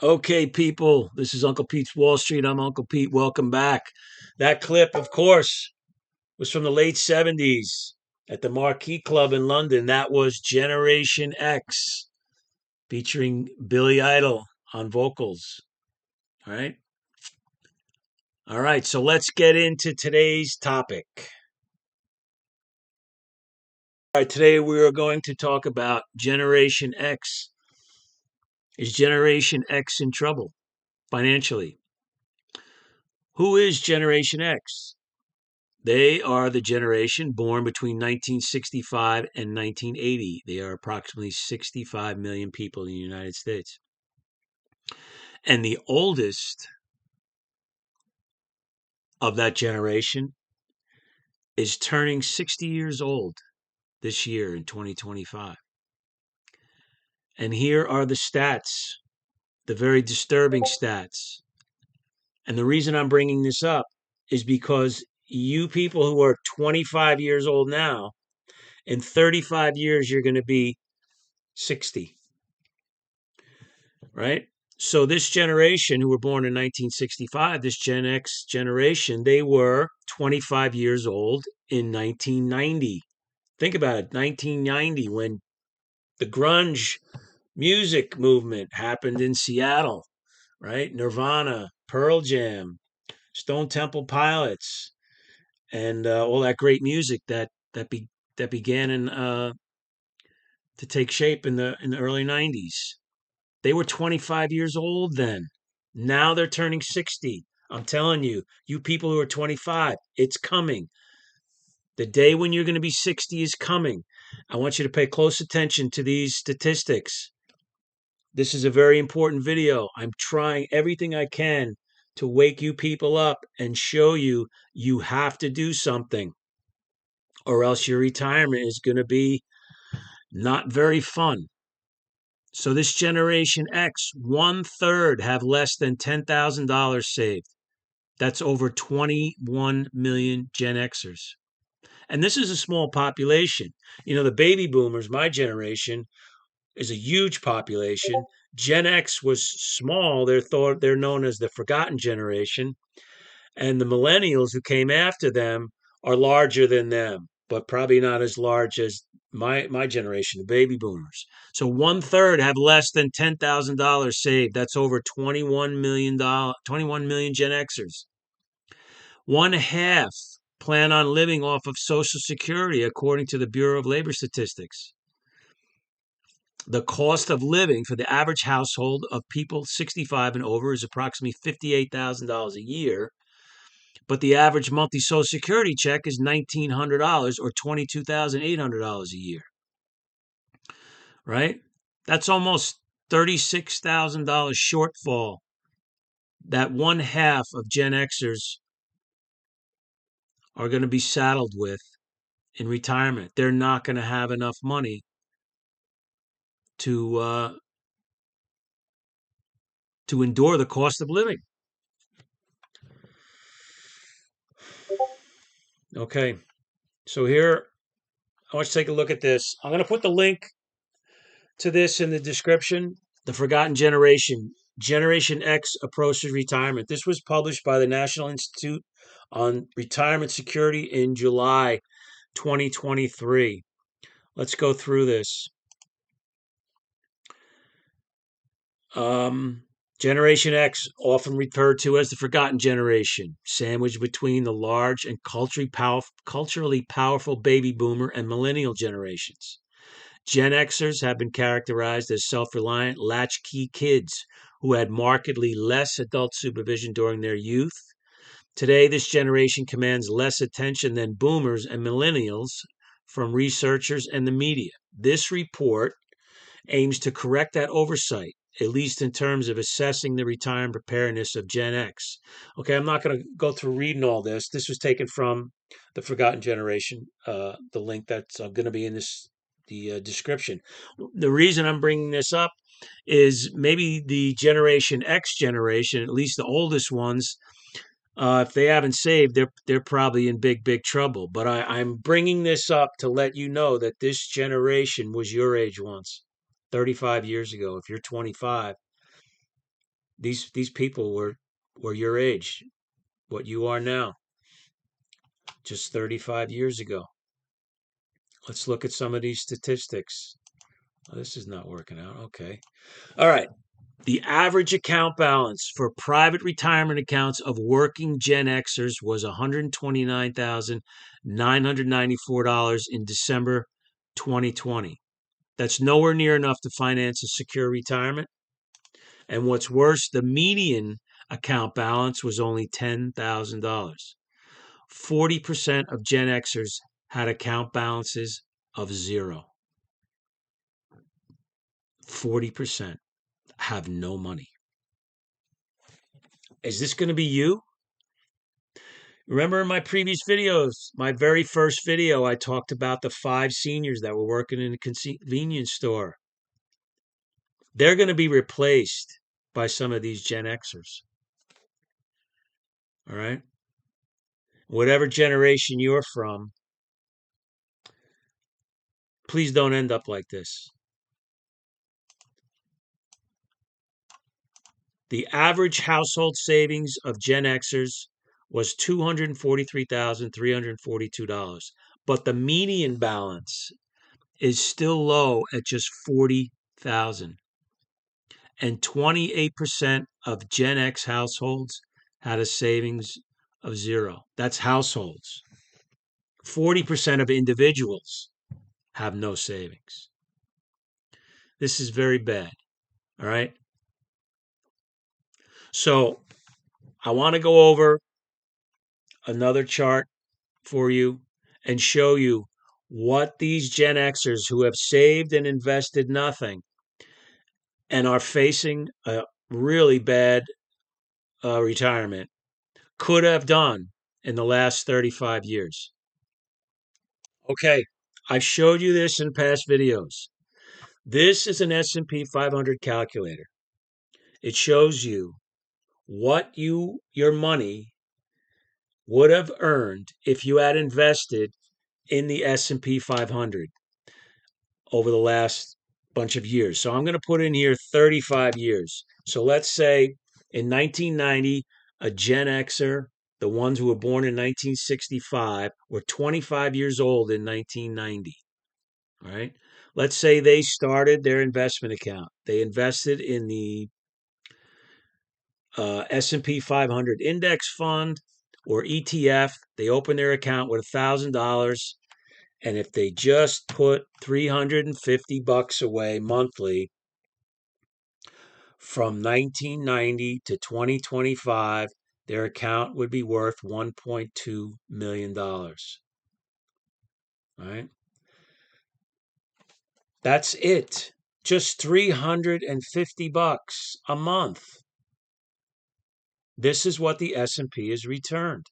Okay, people, this is Uncle Pete's Wall Street. I'm Uncle Pete. Welcome back. That clip, of course, was from the late 70s at the Marquee Club in London. That was Generation X featuring Billy Idol on vocals. All right. All right. So let's get into today's topic. All right. Today we are going to talk about Generation X. Is Generation X in trouble financially? Who is Generation X? They are the generation born between 1965 and 1980. They are approximately 65 million people in the United States. And the oldest of that generation is turning 60 years old this year in 2025. And here are the stats, the very disturbing stats. And the reason I'm bringing this up is because you people who are 25 years old now, in 35 years, you're going to be 60. Right? So this generation who were born in 1965, this Gen X generation, they were 25 years old in 1990. Think about it, 1990 when the grunge music movement happened in Seattle, right? Nirvana, Pearl Jam, Stone Temple Pilots, and all that great music that began to take shape in the early 90s. They were 25 years old then. Now they're turning 60. I'm telling you, you people who are 25, it's coming. The day when you're going to be 60 is coming. I want you to pay close attention to these statistics. This is a very important video. I'm trying everything I can to wake you people up and show you you have to do something, or else your retirement is going to be not very fun. So this Generation X, 1/3 have less than $10,000 saved. That's over 21 million Gen Xers. And this is a small population. You know, the baby boomers, my generation, is a huge population. Gen X was small. They're known as the forgotten generation. And the millennials who came after them are larger than them, but probably not as large as my generation, the baby boomers. So 1/3 have less than $10,000 saved. That's over $21 million, 21 million Gen Xers. One half plan on living off of Social Security, according to the Bureau of Labor Statistics. The cost of living for the average household of people 65 and over is approximately $58,000 a year, but the average monthly Social Security check is $1,900 or $22,800 a year, right? That's almost $36,000 shortfall that one half of Gen Xers are going to be saddled with in retirement. They're not going to have enough money to to endure the cost of living. Okay, so here I want you to take a look at this. I'm going to put the link to this in the description. The Forgotten Generation, Generation X approaches retirement. This was published by the National Institute on Retirement Security in July 2023. Let's go through this. Um, Generation X, often referred to as the forgotten generation, sandwiched between the large and culturally powerful baby boomer and millennial generations. Gen Xers have been characterized as self reliant, latchkey kids who had markedly less adult supervision during their youth. Today, this generation commands less attention than boomers and millennials from researchers and the media. This report aims to correct that oversight, at least in terms of assessing the retirement preparedness of Gen X. Okay, I'm not going to go through reading all this. This was taken from the Forgotten Generation, the link that's going to be in the description. The reason I'm bringing this up is maybe the Generation X generation, at least the oldest ones, if they haven't saved, they're probably in big trouble. But I'm bringing this up to let you know that this generation was your age once, 35 years ago. If you're 25, These people were your age, what you are now, just 35 years ago. Let's look at some of these statistics. Oh, this is not working out. Okay. All right. The average account balance for private retirement accounts of working Gen Xers was $129,994 in December 2020. That's nowhere near enough to finance a secure retirement. And what's worse, the median account balance was only $10,000. 40% of Gen Xers had account balances of zero. 40% have no money. Is this going to be you? Remember in my previous videos, my very first video, I talked about the 5 seniors that were working in a convenience store. They're going to be replaced by some of these Gen Xers. All right? Whatever generation you're from, please don't end up like this. The average household savings of Gen Xers was $243,342, but the median balance is still low at just $40,000. And 28% of Gen X households had a savings of zero. That's households. 40% of individuals have no savings. This is very bad. All right. So I want to go over another chart for you and show you what these Gen Xers who have saved and invested nothing and are facing a really bad retirement could have done in the last 35 years. Okay, I've showed you this in past videos. This is an S&P 500 calculator. It shows you what your money would have earned if you had invested in the S&P 500 over the last bunch of years. So I'm going to put in here 35 years. So let's say in 1990, a Gen Xer, the ones who were born in 1965, were 25 years old in 1990. All right. Let's say they started their investment account. They invested in the S&P 500 index fund or ETF. They opened their account with $1,000, and if they just put $350 away monthly from 1990 to 2025, their account would be worth $1.2 million. Right? That's it. Just $350 a month. This is what the S&P has returned.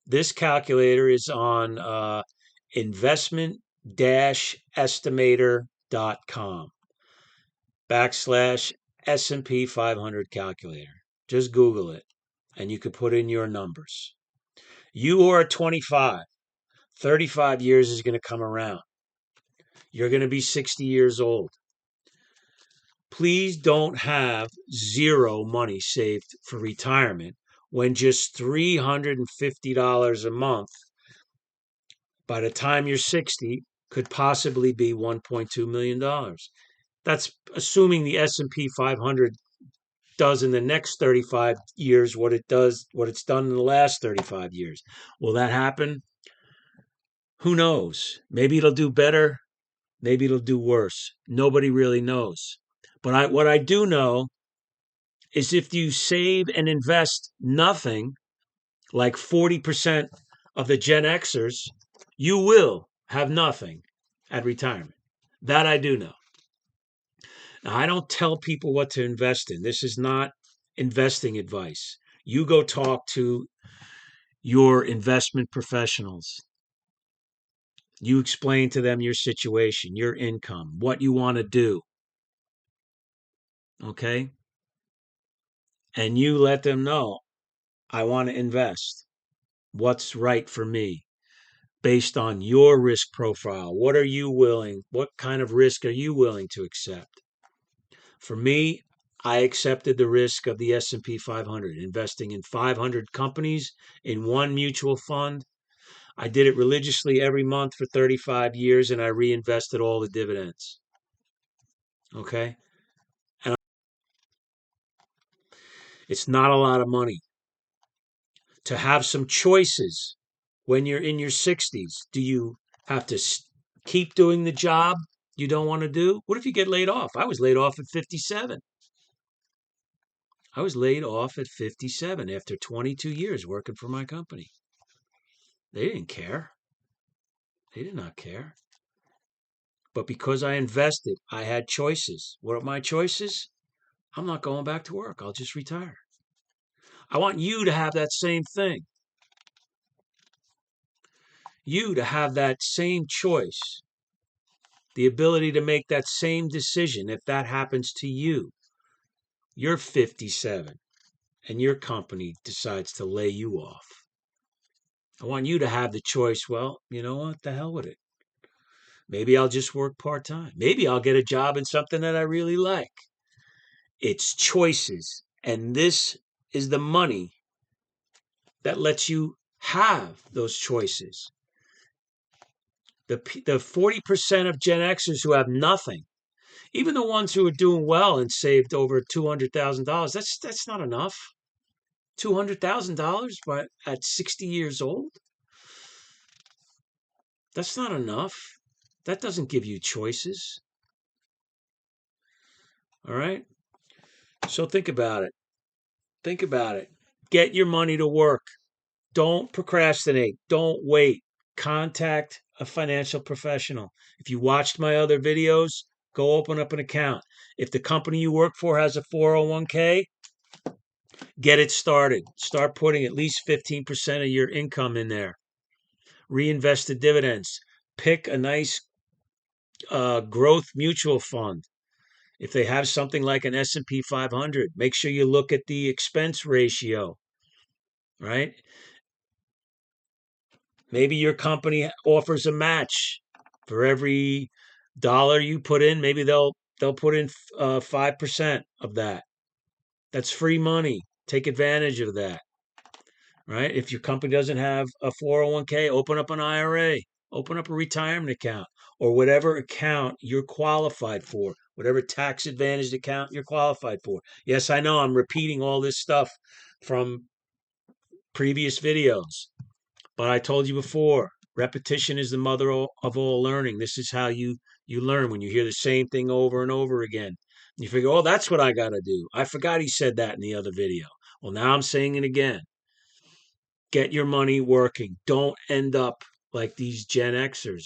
This calculator is on investment-estimator.com / S&P 500 calculator. Just Google it and you could put in your numbers. You are 25. 35 years is going to come around. You're going to be 60 years old. Please don't have zero money saved for retirement when just $350 a month by the time you're 60 could possibly be $1.2 million. That's assuming the S&P 500 does in the next 35 years what it's done in the last 35 years. Will that happen? Who knows? Maybe it'll do better. Maybe it'll do worse. Nobody really knows. But what I do know is if you save and invest nothing, like 40% of the Gen Xers, you will have nothing at retirement. That I do know. Now, I don't tell people what to invest in. This is not investing advice. You go talk to your investment professionals. You explain to them your situation, your income, what you want to do. Okay? And you let them know, I want to invest. What's right for me based on your risk profile? What kind of risk are you willing to accept? For me, I accepted the risk of the S&P 500, investing in 500 companies in one mutual fund. I did it religiously every month for 35 years, and I reinvested all the dividends. Okay? And it's not a lot of money. To have some choices when you're in your 60s, do you have to keep doing the job you don't want to do? What if you get laid off? I was laid off at 57. I was laid off at 57 after 22 years working for my company. They didn't care. They did not care. But because I invested, I had choices. What are my choices? I'm not going back to work. I'll just retire. I want you to have that same thing. You to have that same choice, the ability to make that same decision if that happens to you. You're 57 and your company decides to lay you off. I want you to have the choice. Well, you know what? The hell with it. Maybe I'll just work part-time. Maybe I'll get a job in something that I really like. It's choices. And this is the money that lets you have those choices. The 40% of Gen Xers who have nothing, even the ones who are doing well and saved over $200,000, that's not enough. $200,000 but at 60 years old? That's not enough. That doesn't give you choices. All right? So think about it. Think about it. Get your money to work. Don't procrastinate. Don't wait. Contact a financial professional. If you watched my other videos, go open up an account. If the company you work for has a 401k, get it started. Start putting at least 15% of your income in there. Reinvest the dividends. Pick a nice growth mutual fund. If they have something like an S&P 500, make sure you look at the expense ratio, right? Maybe your company offers a match for every dollar you put in. Maybe they'll put in 5% of that. That's free money. Take advantage of that, right? If your company doesn't have a 401k, open up an IRA, open up a retirement account, or whatever account you're qualified for, whatever tax advantaged account you're qualified for. Yes, I know I'm repeating all this stuff from previous videos. But I told you before, repetition is the mother of all learning. This is how you learn when you hear the same thing over and over again. You figure, oh, that's what I got to do. I forgot he said that in the other video. Well, now I'm saying it again. Get your money working. Don't end up like these Gen Xers.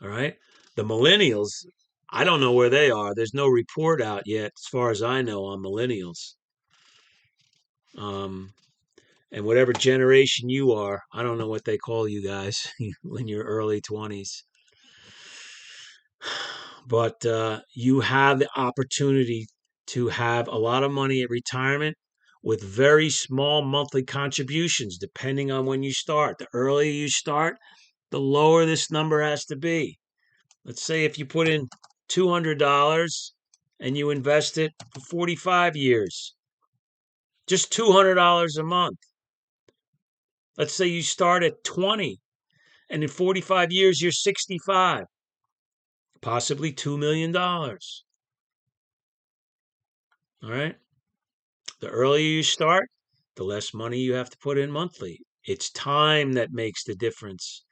All right? The millennials, I don't know where they are. There's no report out yet, as far as I know, on millennials. And whatever generation you are, I don't know what they call you guys in your early 20s. But you have the opportunity to have a lot of money at retirement with very small monthly contributions, depending on when you start. The earlier you start, the lower this number has to be. Let's say if you put in $200 and you invest it for 45 years, just $200 a month. Let's say you start at 20 and in 45 years you're 65, possibly $2 million. All right? The earlier you start, the less money you have to put in monthly. It's time that makes the difference.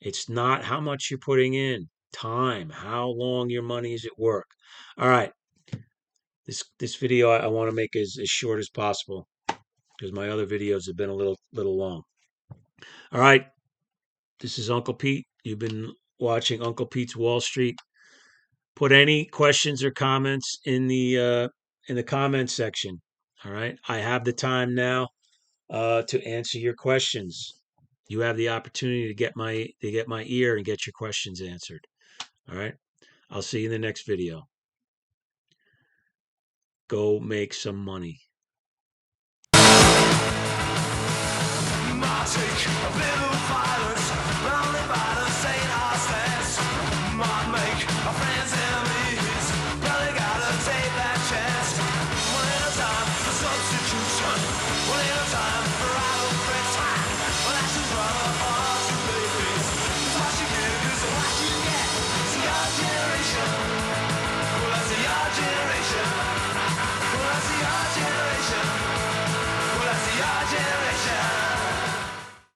It's not how much you're putting in. Time, how long your money is at work. All right. This video I want to make as short as possible because my other videos have been a little long. All right. This is Uncle Pete. You've been watching Uncle Pete's Wall Street. Put any questions or comments in the comment section. All right. I have the time now to answer your questions. You have the opportunity to get my ear and get your questions answered. All right. I'll see you in the next video. Go make some money.